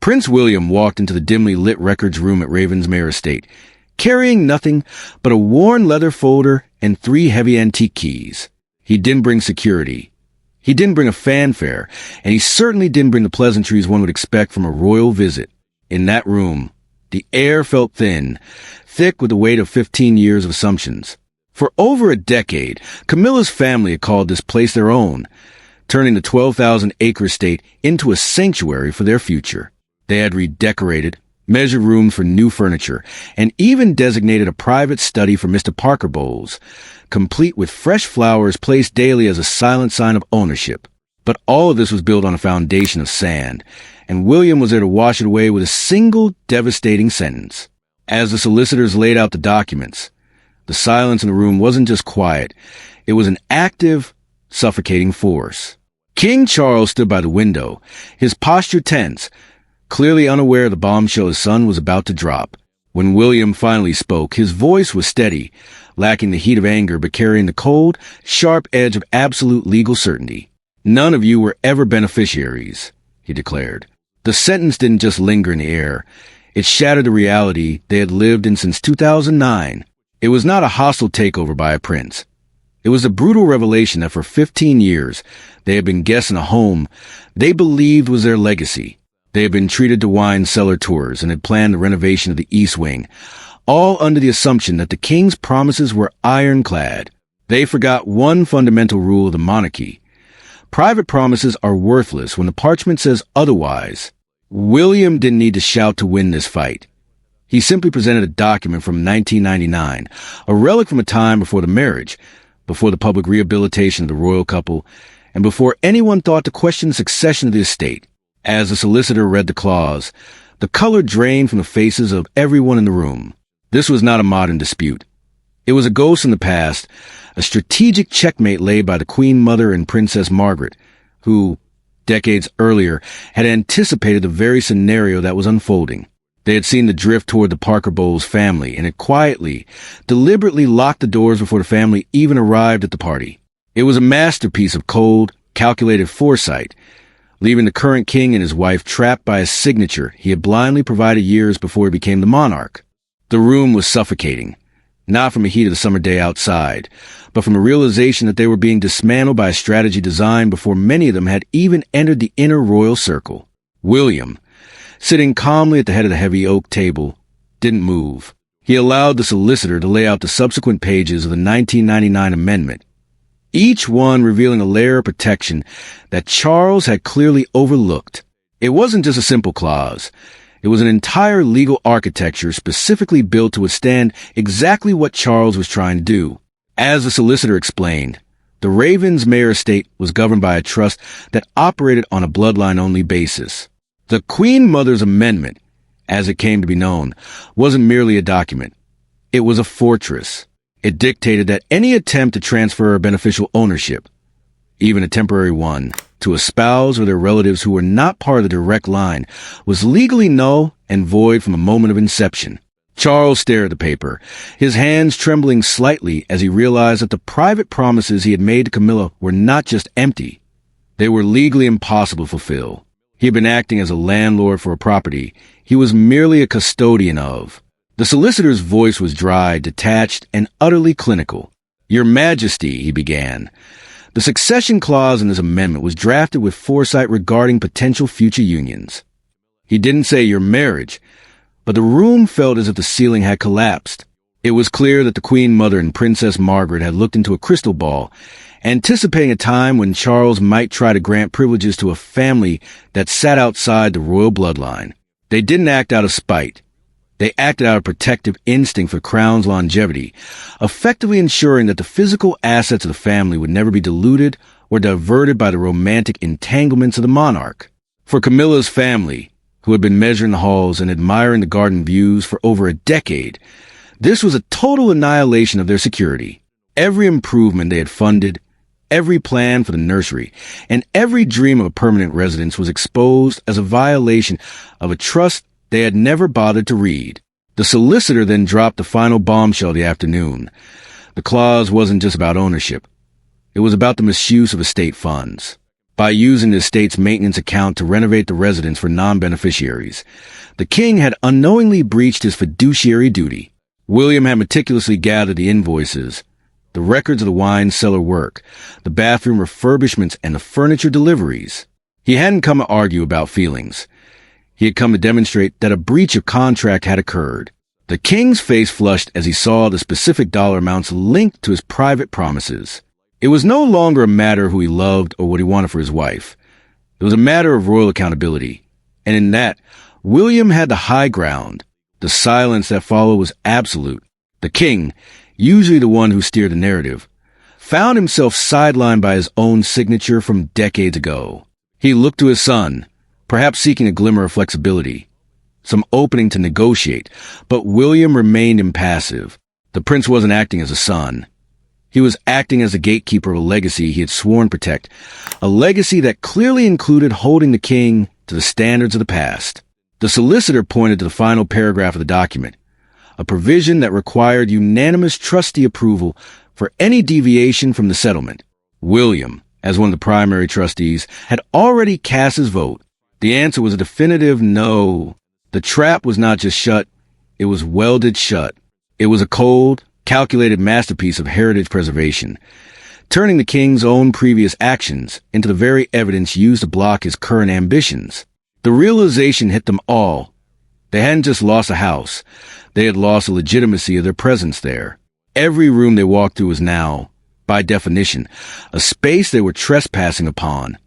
Prince William walked into the dimly lit records room at Ravensmeir estate, carrying nothing but a worn leather folder and 3 heavy antique keys. He didn't bring security. He didn't bring a fanfare, and he certainly didn't bring the pleasantries one would expect from a royal visit. In that room, the air felt thin, thick with the weight of 15 years of assumptions. For over a decade, Camilla's family had called this place their own, turning the 12,000-acre estate into a sanctuary for their future. They had redecorated, measured rooms for new furniture, and even designated a private study for Mr. Parker Bowles, complete with fresh flowers placed daily as a silent sign of ownership. But all of this was built on a foundation of sand, and William was there to wash it away with a single devastating sentence. As the solicitors laid out the documents, the silence in the room wasn't just quiet. It was an active, suffocating force. King Charles stood by the window, his posture tense, clearly unaware of the bombshell his son was about to drop. When William finally spoke, his voice was steady, lacking the heat of anger but carrying the cold, sharp edge of absolute legal certainty. "None of you were ever beneficiaries," he declared. The sentence didn't just linger in the air. It shattered the reality they had lived in since 2009. It was not a hostile takeover by a prince. It was a brutal revelation that for 15 years they had been guests in a home they believed was their legacy. They had been treated to wine cellar tours and had planned the renovation of the East Wing, all under the assumption that the king's promises were ironclad. They forgot one fundamental rule of the monarchy. Private promises are worthless when the parchment says otherwise. William didn't need to shout to win this fight. He simply presented a document from 1999, a relic from a time before the marriage, before the public rehabilitation of the royal couple, and before anyone thought to question the succession of the estate. As the solicitor read the clause, the color drained from the faces of everyone in the room. This was not a modern dispute. It was a ghost in the past, a strategic checkmate laid by the Queen Mother and Princess Margaret, who, decades earlier, had anticipated the very scenario that was unfolding. They had seen the drift toward the Parker Bowles family and had quietly, deliberately locked the doors before the family even arrived at the party. It was a masterpiece of cold, calculated foresight, leaving the current king and his wife trapped by a signature he had blindly provided years before he became the monarch. The room was suffocating, not from the heat of the summer day outside, but from a realization that they were being dismantled by a strategy designed before many of them had even entered the inner royal circle. William, sitting calmly at the head of the heavy oak table, didn't move. He allowed the solicitor to lay out the subsequent pages of the 1999 amendment, each one revealing a layer of protection that Charles had clearly overlooked. It wasn't just a simple clause. It was an entire legal architecture specifically built to withstand exactly what Charles was trying to do. As the solicitor explained, the Ravensmeir estate was governed by a trust that operated on a bloodline-only basis. The Queen Mother's Amendment, as it came to be known, wasn't merely a document. It was a fortress. It dictated that any attempt to transfer beneficial ownership, even a temporary one, to a spouse or their relatives who were not part of the direct line, was legally null and void from the moment of inception. Charles stared at the paper, his hands trembling slightly as he realized that the private promises he had made to Camilla were not just empty. They were legally impossible to fulfill. He had been acting as a landlord for a property he was merely a custodian of. The solicitor's voice was dry, detached, and utterly clinical. "Your Majesty," he began, the succession clause in this amendment was drafted with foresight regarding potential future unions. He didn't say your marriage, but the room felt as if the ceiling had collapsed. It was clear that the Queen Mother and Princess Margaret had looked into a crystal ball, anticipating a time when Charles might try to grant privileges to a family that sat outside the royal bloodline. They didn't act out of spite. They acted out of protective instinct for Crown's longevity, effectively ensuring that the physical assets of the family would never be diluted or diverted by the romantic entanglements of the monarch. For Camilla's family, who had been measuring the halls and admiring the garden views for over a decade, this was a total annihilation of their security. Every improvement they had funded, every plan for the nursery, and every dream of a permanent residence was exposed as a violation of a trust they had never bothered to read. The solicitor then dropped the final bombshell of the afternoon. The clause wasn't just about ownership. It was about the misuse of estate funds. by using the estate's maintenance account to renovate the residence for non-beneficiaries. The king had unknowingly breached his fiduciary duty. William had meticulously gathered the invoices, the records of the wine cellar work, the bathroom refurbishments, and the furniture deliveries. He hadn't come to argue about feelings. He had come to demonstrate that a breach of contract had occurred. The king's face flushed as he saw the specific dollar amounts linked to his private promises. It was no longer a matter of who he loved or what he wanted for his wife. It was a matter of royal accountability. And in that, William had the high ground. The silence that followed was absolute. The king, usually the one who steered the narrative, found himself sidelined by his own signature from decades ago. He looked to his son, perhaps seeking a glimmer of flexibility, some opening to negotiate, but William remained impassive. The prince wasn't acting as a son. He was acting as the gatekeeper of a legacy he had sworn to protect, a legacy that clearly included holding the king to the standards of the past. The solicitor pointed to the final paragraph of the document, a provision that required unanimous trustee approval for any deviation from the settlement. William, as one of the primary trustees, had already cast his vote. The answer was a definitive no. The trap was not just shut, it was welded shut. It was a cold, calculated masterpiece of heritage preservation, turning the king's own previous actions into the very evidence used to block his current ambitions. The realization hit them all. They hadn't just lost a house, they had lost the legitimacy of their presence there. Every room they walked through was now, by definition, a space they were trespassing upon,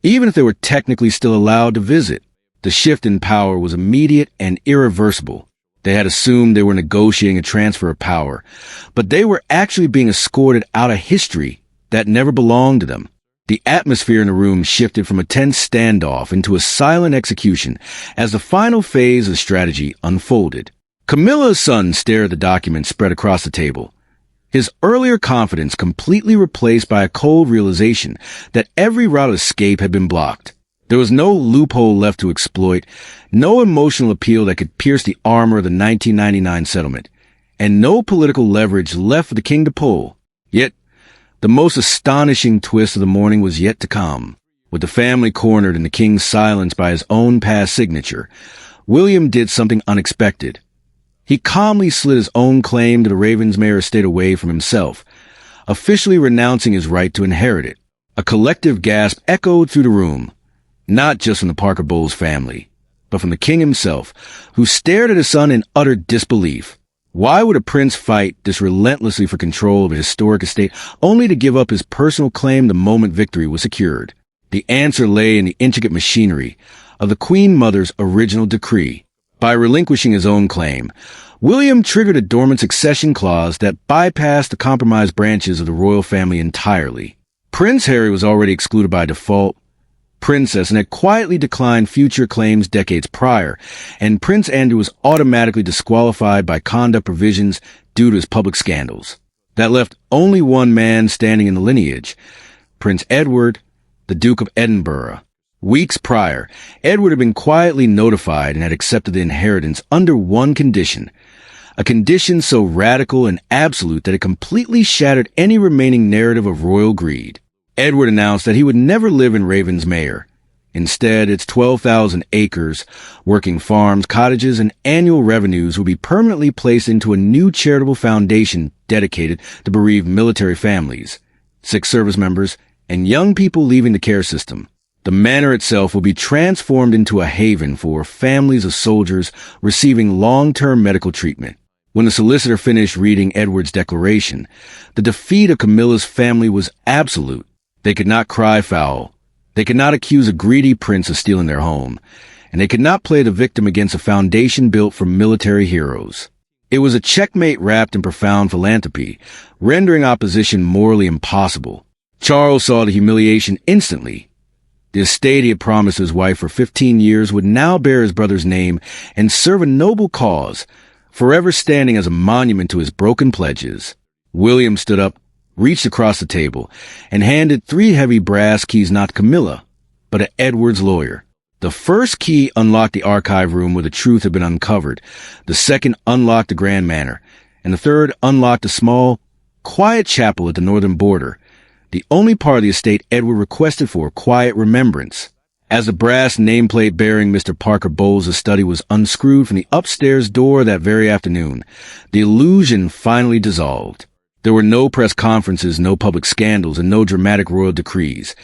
even if they were technically still allowed to visit. The shift in power was immediate and irreversible. They had assumed they were negotiating a transfer of power, but they were actually being escorted out of history that never belonged to them. The atmosphere in the room shifted from a tense standoff into a silent execution as the final phase of the strategy unfolded. Camilla's son stared at the document spread across the table, his earlier confidence completely replaced by a cold realization that every route of escape had been blocked. There was no loophole left to exploit, no emotional appeal that could pierce the armor of the 1999 settlement, and no political leverage left for the king to pull. Yet, the most astonishing twist of the morning was yet to come. With the family cornered and the king silenced by his own past signature, William did something unexpected. He calmly slid his own claim to the Ravensmeir estate away from himself, officially renouncing his right to inherit it. A collective gasp echoed through the room, not just from the Parker Bowles family, but from the king himself, who stared at his son in utter disbelief. Why would a prince fight this relentlessly for control of a historic estate only to give up his personal claim the moment victory was secured? The answer lay in the intricate machinery of the Queen Mother's original decree. By relinquishing his own claim, William triggered a dormant succession clause that bypassed the compromised branches of the royal family entirely. Prince Harry was already excluded by default, Princess, and had quietly declined future claims decades prior, and Prince Andrew was automatically disqualified by conduct provisions due to his public scandals. That left only one man standing in the lineage, Prince Edward, the Duke of Edinburgh. Weeks prior, Edward had been quietly notified and had accepted the inheritance under one condition, a condition so radical and absolute that it completely shattered any remaining narrative of royal greed. Edward announced that he would never live in Ravensmeir. Instead, its 12,000 acres, working farms, cottages, and annual revenues would be permanently placed into a new charitable foundation dedicated to bereaved military families, sick service members, and young people leaving the care system. The manor itself will be transformed into a haven for families of soldiers receiving long-term medical treatment. When the solicitor finished reading Edward's declaration, the defeat of Camilla's family was absolute. They could not cry foul. They could not accuse a greedy prince of stealing their home, and they could not play the victim against a foundation built for military heroes. It was a checkmate wrapped in profound philanthropy, rendering opposition morally impossible. Charles saw the humiliation instantly. The estate he had promised his wife for 15 years would now bear his brother's name and serve a noble cause, forever standing as a monument to his broken pledges. William stood up, reached across the table, and handed 3 heavy brass keys not to Camilla, but to Edward's lawyer. The first key unlocked the archive room where the truth had been uncovered, the second unlocked the Grand Manor, and the third unlocked a small, quiet chapel at the northern border, the only part of the estate Edward requested for quiet remembrance. As the brass nameplate bearing Mr. Parker Bowles' study was unscrewed from the upstairs door that very afternoon, the illusion finally dissolved. There were no press conferences, no public scandals, and no dramatic royal decrees.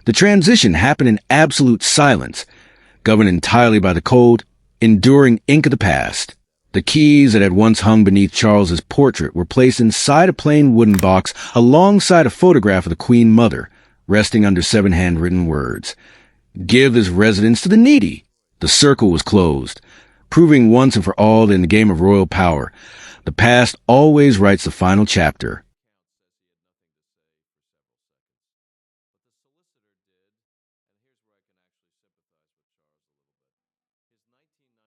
The transition happened in absolute silence, governed entirely by the cold, enduring ink of the past. The keys that had once hung beneath Charles's portrait were placed inside a plain wooden box alongside a photograph of the Queen Mother, resting under 7 handwritten words. Give this residence to the needy. The circle was closed, proving once and for all that in the game of royal power, the past always writes the final chapter.